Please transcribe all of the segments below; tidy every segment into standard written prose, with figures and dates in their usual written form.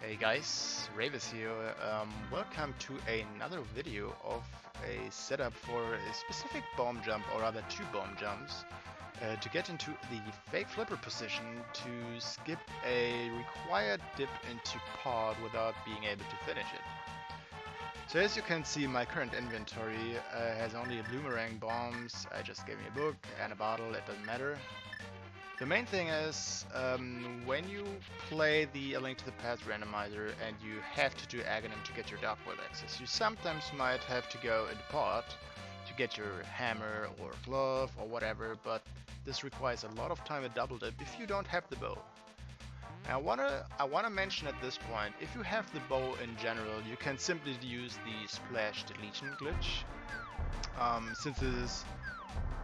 Hey guys, Ravis here. Welcome to another video of a setup for a specific bomb jump, or rather two bomb jumps, to get into the fake flipper position to skip a required dip into pod without being able to finish it. So as you can see, my current inventory has only a boomerang bombs. I just gave me a book and a bottle, it doesn't matter. The main thing is, when you play the A Link to the Past randomizer and you have to do Aghanim to get your Dark World access, you sometimes might have to go into pod to get your hammer or glove or whatever, but this requires a lot of time at double dip if you don't have the bow. Now, I wanna mention at this point, if you have the bow in general, you can simply use the splash deletion glitch, since it is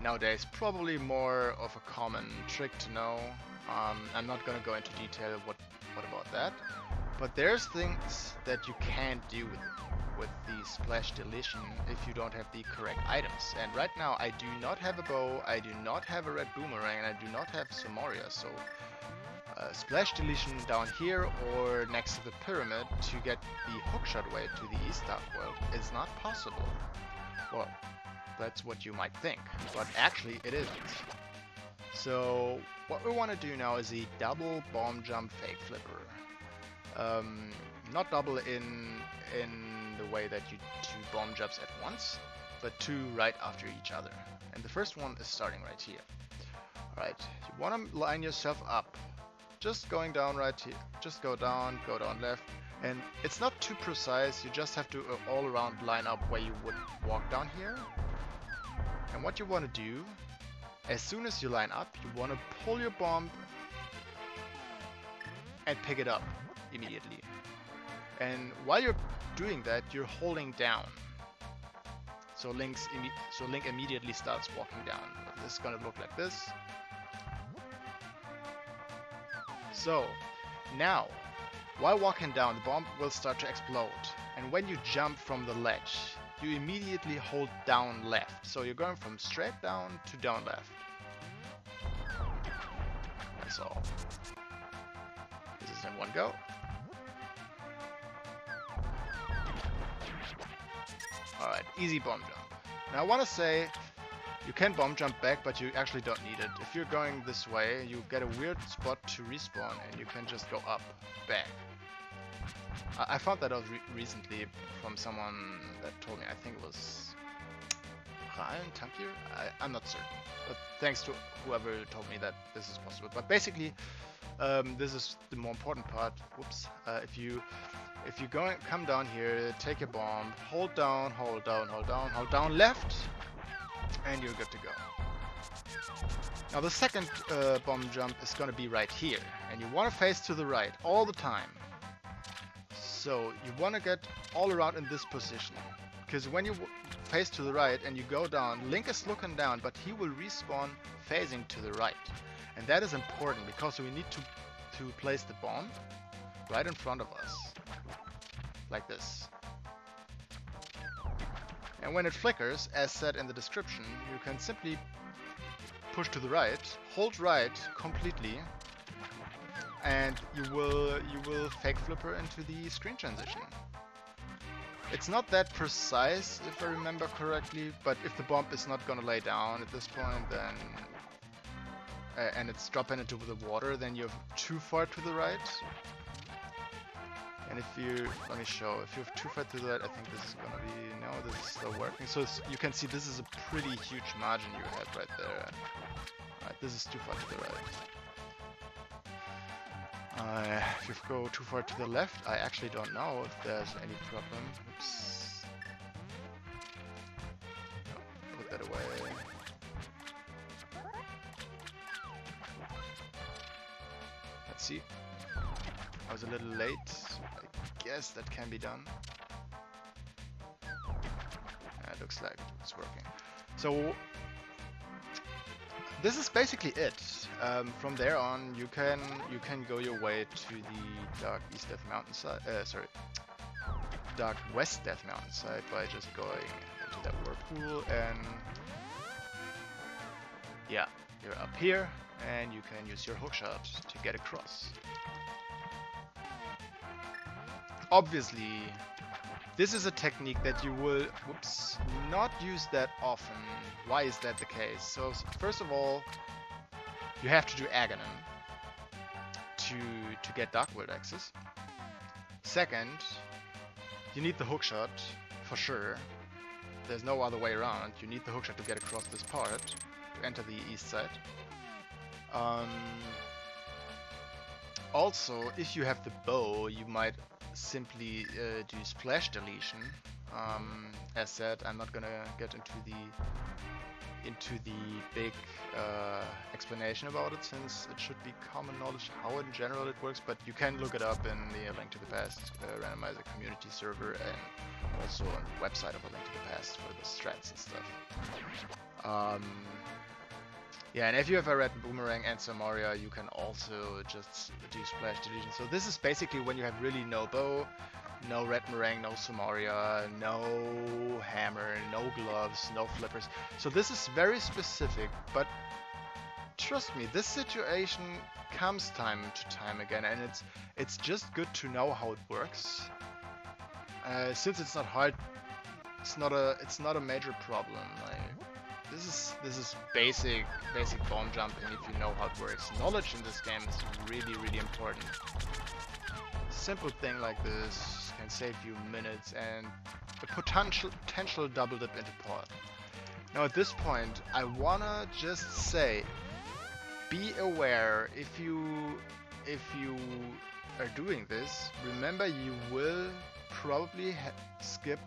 nowadays probably more of a common trick to know. I'm not gonna go into detail what about that, but there's things that you can't do with the splash deletion if you don't have the correct items. And right now I do not have a bow, I do not have a red boomerang, and I do not have Somoria, so splash deletion down here or next to the pyramid to get the hookshot way to the East Dark World is not possible. Well, that's what you might think, but actually it isn't. So what we want to do now is a double bomb jump fake flipper. Not double in the way that you do bomb jumps at once, but two right after each other. And the first one is starting right here. Alright, you want to line yourself up. Just going down right here. Just go down left. And it's not too precise, you just have to all around line up where you would walk down here. And what you want to do, as soon as you line up, you want to pull your bomb and pick it up immediately. And while you're doing that, you're holding down. So Link immediately starts walking down. This is going to look like this. So now, while walking down, the bomb will start to explode. And when you jump from the ledge, you immediately hold down left. So you're going from straight down to down left. That's all. This is in one go. Alright, easy bomb jump. Now I want to say, you can bomb jump back, but you actually don't need it. If you're going this way, you get a weird spot to respawn and you can just go up, back. I found that out recently from someone that told me, I think it was Ryan Tankier? I'm not certain, but thanks to whoever told me that this is possible. But basically, this is the more important part. Whoops. If you come down here, take a bomb, hold down left, and you're good to go. Now the second bomb jump is gonna be right here, and you want to face to the right all the time. So you want to get all around in this position, because when you face to the right and you go down, Link is looking down, but he will respawn facing to the right. And that is important, because we need to place the bomb right in front of us, like this. And when it flickers, as said in the description, you can simply push to the right, hold right completely, and you will fake flipper into the screen transition. It's not that precise, if I remember correctly, but if the bomb is not gonna lay down at this point, then and it's dropping into the water, then you're too far to the right. And if you, let me show, if you're too far to the right, I think this is gonna be, no, this is still working. So you can see this is a pretty huge margin you have right there. Alright, this is too far to the right. If you go too far to the left, I actually don't know if there's any problem. Oops. No, put that away. Let's see. I was a little late. I guess that can be done. It looks like it's working. So this is basically it. From there on, you can go your way to the Dark East Death Mountain side. Dark West Death Mountain side by just going into that whirlpool, and yeah, you're up here, and you can use your hookshot to get across. obviously, this is a technique that you will, whoops, not use that often. Why is that the case? So first of all, you have to do Aghanim to get Dark World access. Second, you need the hookshot for sure. There's no other way around. You need the hookshot to get across this part to enter the east side. Also, if you have the bow, you might simply do splash deletion. As said, I'm not gonna get into the big explanation about it, since it should be common knowledge how in general it works, but you can look it up in the Link to the Past randomizer community server, and also on the website of A Link to the Past for the strats and stuff. Yeah, and if you have a red boomerang and Samaria, you can also just do splash deletion. So this is basically when you have really no bow, no red meringue, no Samaria, no hammer, no gloves, no flippers. So this is very specific, but trust me, this situation comes time to time again, and it's just good to know how it works. Since it's not hard, it's not a major problem. Like, this is basic bomb jumping if you know how it works. Knowledge in this game is really important. Simple thing like this can save you minutes and a potential double dip into pod. Now at this point, I wanna just say, be aware if you are doing this. Remember, you will probably skip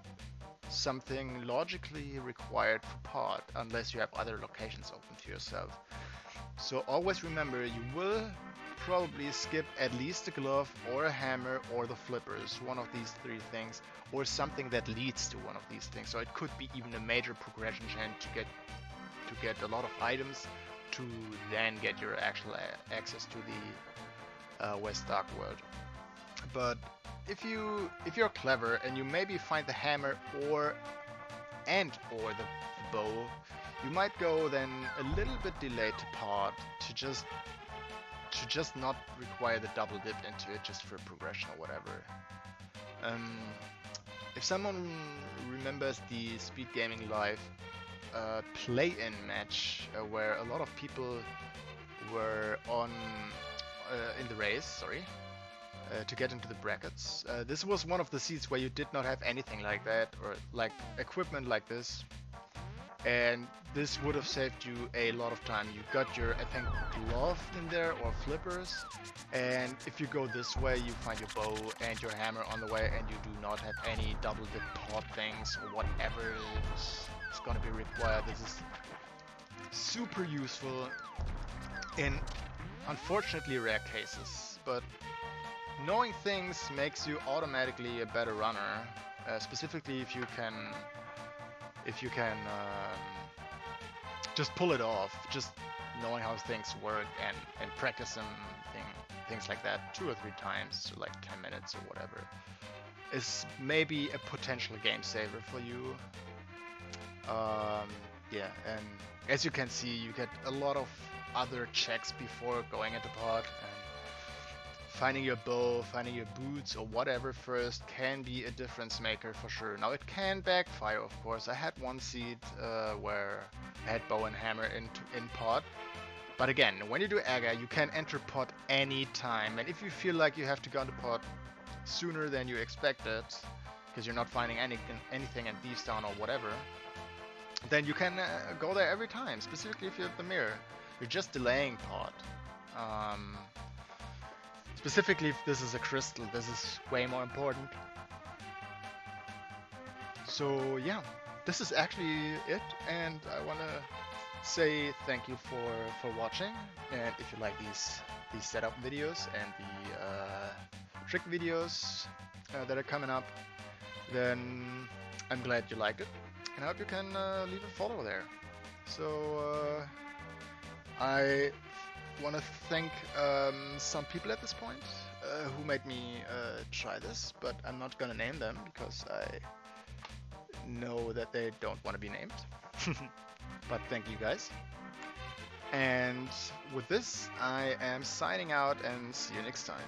something logically required for pod unless you have other locations open to yourself. So always remember, you will probably skip at least a glove or a hammer or the flippers, one of these three things, or something that leads to one of these things. So it could be even a major progression chain to get a lot of items to then get your actual access to the West Dark World. But if you're clever and you maybe find the hammer or the bow, you might go then a little bit delayed to pod to just not require the double dip into it just for progression or whatever. If someone remembers the Speed Gaming Live play-in match where a lot of people were on in the race, to get into the brackets. This was one of the seats where you did not have anything like that, or like equipment like this, and this would have saved you a lot of time. You got your, I think, glove in there or flippers, and if you go this way, you find your bow and your hammer on the way, and you do not have any double dip pod things or whatever is going to be required. This is super useful in unfortunately rare cases, but knowing things makes you automatically a better runner, specifically if you can just pull it off, just knowing how things work and practicing things like that 2 or 3 times, so like 10 minutes or whatever, is maybe a potential game saver for you. Yeah, and as you can see, you get a lot of other checks before going into pod, and finding your bow, finding your boots or whatever first can be a difference maker for sure. Now it can backfire, of course. I had one seed where I had bow and hammer in pod. But again, when you do Aga, you can enter pod anytime. And if you feel like you have to go into pod sooner than you expected, because you're not finding anything in Thieves Town or whatever, then you can go there every time, specifically if you have the mirror. You're just delaying pod. Specifically if this is a crystal, this is way more important. So yeah, this is actually it, and I want to say thank you for watching. And if you like these setup videos and the trick videos that are coming up, then I'm glad you liked it, and I hope you can leave a follow there. So I want to thank some people at this point who made me try this, but I'm not gonna name them because I know that they don't want to be named. But thank you guys. And with this, I am signing out, and see you next time.